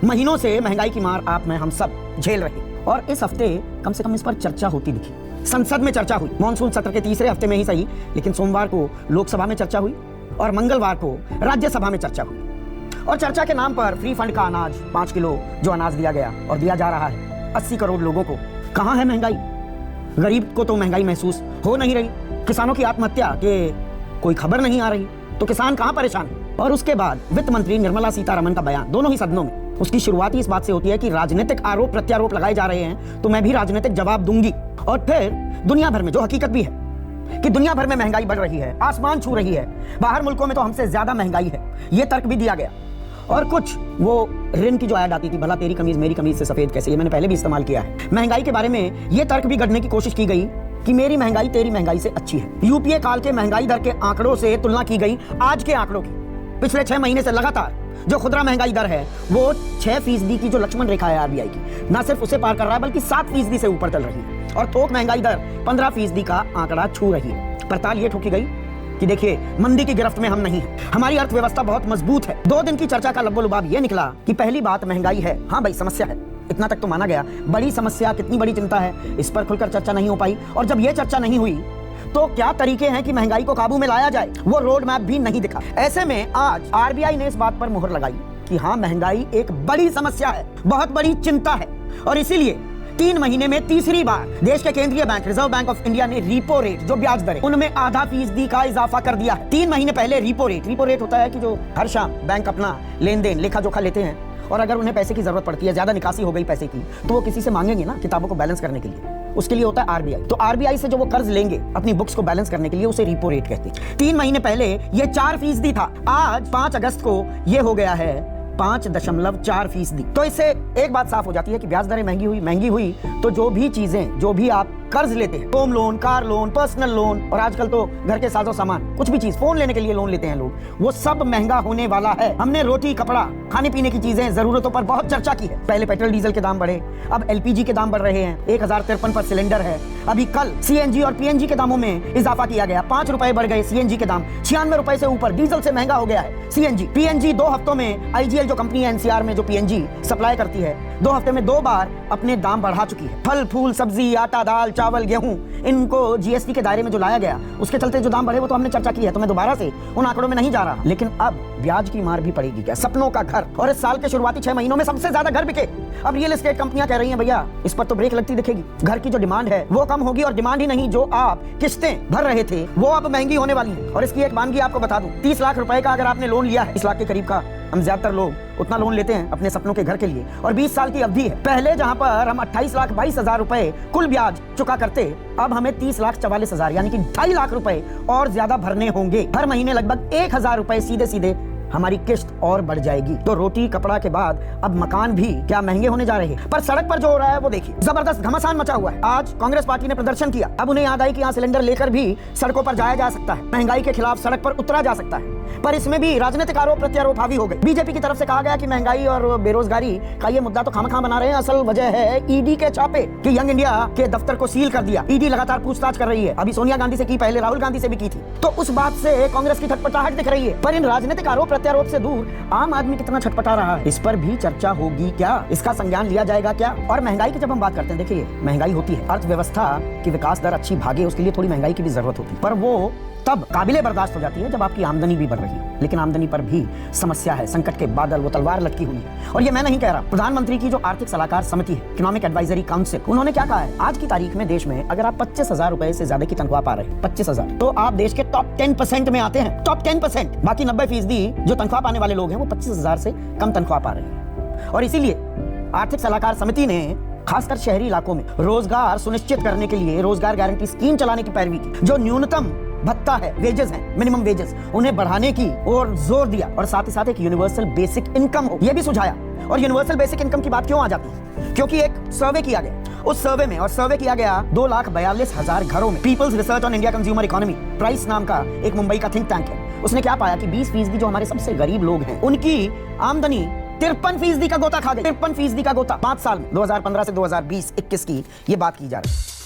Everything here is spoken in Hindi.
महीनों से महंगाई की मार आप में हम सब झेल रहे हैं और इस हफ्ते कम से कम इस पर चर्चा होती दिखी। संसद में चर्चा हुई, मॉनसून सत्र के तीसरे हफ्ते में ही सही, लेकिन सोमवार को लोकसभा में चर्चा हुई और मंगलवार को राज्यसभा में चर्चा हुई। और चर्चा के नाम पर फ्री फंड का अनाज 5 किलो जो अनाज दिया गया और दिया जा रहा है 80 करोड़ लोगों को। कहां है महंगाई? गरीब को तो महंगाई महसूस हो नहीं रही। किसानों की आत्महत्या के कोई खबर नहीं आ रही, तो किसान कहां परेशान है? और उसके बाद वित्त मंत्री निर्मला सीतारमण का बयान दोनों ही सदनों में, उसकी शुरुआत ही इस बात से होती है कि राजनीतिक आरोप प्रत्यारोप लगाए जा रहे हैं तो मैं भी राजनीतिक जवाब दूंगी। और फिर दुनिया भर में जो हकीकत भी है कि दुनिया भर में महंगाई बढ़ रही है, आसमान छू रही है, बाहर मुल्कों में तो हमसे ज्यादा महंगाई है, यह तर्क भी दिया गया। और कुछ वो ऋण की जो ऐड आती थी, भला तेरी कमीज मेरी कमीज से सफेद कैसे, ये मैंने पहले भी इस्तेमाल किया है। महंगाई के बारे में यह तर्क भी गढ़ने की कोशिश की गई कि मेरी महंगाई तेरी महंगाई से अच्छी है। यूपीए काल के महंगाई दर के आंकड़ों से तुलना की गई आज के आंकड़ों की। पिछले 6 महीने से लगातार जो खुदरा महंगाई दर है वो 6% की जो लक्ष्मण रेखा है आरबीआई की, ना सिर्फ उसे पार कर रहा है बल्कि 7% से ऊपर चल रही है और थोक महंगाई दर 15% का आंकड़ा छू रही है। पड़ताल ये ठोकी गई कि देखिए मंदी की गिरफ्त में हम नहीं हैं, हमारी अर्थव्यवस्था बहुत मजबूत है। 2 दिन की चर्चा का लब्बो-लुबाब ये निकला कि पहली बात महंगाई है, हाँ भाई समस्या है, इतना तक तो माना गया। बड़ी समस्या, कितनी बड़ी चिंता है, इस पर खुलकर चर्चा नहीं हो पाई। और जब ये चर्चा नहीं हुई तो क्या तरीके हैं कि महंगाई को काबू में लाया जाए, वो रोड मैप भी नहीं दिखा। ऐसे में आज आरबीआई ने इस बात पर मुहर लगाई कि हाँ महंगाई एक बड़ी समस्या है, बहुत बड़ी चिंता है और इसीलिए 3 महीने में तीसरी बार देश के केंद्रीय bank reserve bank of India ने रिपो रेट, जो ब्याज दर है, उनमें आधा % का इजाफा कर दिया है। 3 महीने पहले रिपो रेट होता है कि जो हर शाम बैंक अपना लेन देन लेखा जोखा लेते हैं और अगर उन्हें पैसे की जरूरत पड़ती है, ज्यादा निकासी हो गई पैसे की, तो वो किसी से मांगेंगे ना किताबों को बैलेंस करने के लिए, उसके लिए होता है आरबीआई। तो आरबीआई से जो वो कर्ज लेंगे अपनी बुक्स को बैलेंस करने के लिए, उसे रिपो रेट कहते हैं। 3 महीने पहले ये 4% था, आज 5 अगस्त को ये हो गया है 5.4%। तो इससे एक बात साफ हो जाती है कि ब्याज दरें महंगी हुई तो जो भी चीजें, जो भी आप कर्ज लेते हैं, home loan, car loan, personal loan और आजकल तो घर के साजो सामान, कुछ भी चीज, फोन लेने के लिए लोन लेते हैं लोग, वो सब महंगा होने वाला है। हमने रोटी, कपड़ा, खाने पीने की चीजें, जरूरतों पर बहुत चर्चा की है। पहले पेट्रोल डीजल के दाम बढ़े, अब एलपीजी के दाम बढ़ रहे हैं, 1053 पर सिलेंडर है। अभी कल सीएनजी और पीएनजी के दामों में इजाफा किया गया, 5 रुपए बढ़ गए सीएनजी के दाम, 96 रुपए से ऊपर डीजल से महंगा हो गया है सीएनजी। पीएनजी 2 हफ्तों में आईजीएल जो कंपनी है एनसीआर में जो पीएनजी सप्लाई करती है, 2 हफ्ते में 2 बार अपने दाम बढ़ा चुकी है। फल फूल, सब्जी, आटा, दाल, चावल, गेहूं, इनको जीएसटी के दायरे में जो लाया गया, उसके चलते जो दाम बढ़े वो तो हमने चर्चा की है, तो मैं दोबारा से उन आंकड़ों में नहीं जा रहा। लेकिन अब ब्याज की मार भी पड़ेगी क्या? सपनों का घर, और इस साल के शुरुआती 6 महीनों में सबसे ज्यादा घर बिके। अब रियल एस्टेट कंपनियां कह रही हैं भैया इस पर तो ब्रेक लगती दिखेगी, घर की जो डिमांड है वो कम होगी और डिमांड ही नहीं, जो आप किस्तें भर रहे थे वो अब महंगी होने वाली है। और इसकी एक मानगी आपको बता दूं, 30 लाख रुपए का अगर आपने लोन लिया है, 30 लाख के करीब का, हम ज्यादातर लोग उतना लोन लेते हैं अपने सपनों के घर के लिए, और 20 साल की अवधि है। पहले जहां पर हम 28,22,000 रुपए कुल ब्याज चुका करते, अब हमें 30,44,000 यानी कि 2.5 लाख रुपए और ज्यादा भरने होंगे। हर महीने लगभग 1,000 रुपए सीधे सीधे हमारी किस्त और बढ़ जाएगी। तो रोटी कपड़ा के बाद अब मकान भी क्या महंगे होने जा रहे हैं। पर सड़क पर जो हो रहा है वो देखिए, जबरदस्त घमासान मचा हुआ है। आज कांग्रेस पार्टी ने प्रदर्शन किया, अब उन्हें याद आई कि यहाँ सिलेंडर लेकर भी सड़कों पर जाया जा सकता है, महंगाई के खिलाफ सड़क पर उतरा जा सकता है। पर इसमें भी राजनीतिक आरोप प्रत्यारोप हावी हो गए। बीजेपी की तरफ से कहा गया कि महंगाई और बेरोजगारी का ये मुद्दा तो खामखा बना रहे हैं, असल वजह है ईडी के छापे कि यंग इंडिया के दफ्तर को सील कर दिया। ईडी लगातार पूछताछ कर रही है, अभी सोनिया गांधी से की, पहले राहुल गांधी से भी की थी। तो उस बात से कांग्रेस की छटपटाहट दिख रही है। पर इन राजनीतिक आरोप प्रत्यारोप से दूर आम आदमी कितना छटपटा रहा है, इस पर भी चर्चा होगी क्या? इसका संज्ञान लिया जाएगा क्या? और महंगाई की जब हम बात करते हैं, देखिए महंगाई होती है, अर्थव्यवस्था की विकास दर अच्छी भागे, उसके लिए थोड़ी महंगाई की भी जरूरत होती है, पर वो तब काबिले बर्दाश्त हो जाती है जब आपकी आमदनी भी बढ़ रही है। लेकिन आमदनी पर भी समस्या है, संकट के बादल, वो तलवार लटकी हुई है। और ये मैं नहीं कह रहा, प्रधानमंत्री की जो आर्थिक सलाहकार समिति है, इकोनॉमिक एडवाइजरी काउंसिल, उन्होंने क्या कहा है, आज की तारीख में देश में अगर आप 25,000 रुपए से ज्यादा की तनख्वाह पा रहे हैं, 25,000, तो आप देश के टॉप 10% में आते हैं, टॉप 10%। बाकी 90% जो तनख्वाह पाने वाले लोग हैं वो 25,000 से कम तनख्वाह पा रहे हैं। और इसीलिए आर्थिक सलाहकार समिति ने खासकर शहरी इलाकों में रोजगार सुनिश्चित करने के लिए रोजगार गारंटी स्कीम चलाने की पैरवी की। जो न्यूनतम भत्ता है, वेजेस हैं, मिनिमम वेजेस, उन्हें बढ़ाने की और जोर दिया, और साथ ही साथ एक यूनिवर्सल बेसिक इनकम हो, यह भी सुझाया। और यूनिवर्सल बेसिक इनकम की बात क्यों आ जाती है? क्योंकि एक सर्वे किया गया, उस सर्वे में, और सर्वे किया गया 2,42,000 घरों में। People's Research on India Consumer Economy, price नाम का एक मुंबई का थिंक टैंक है, उसने क्या पाया कि 20% जो हमारे सबसे गरीब लोग हैं, उनकी आमदनी 53% का गोता खा गई। 53% का गोता 5 साल में, 2015 से 2020-21 की ये बात की जा रही है।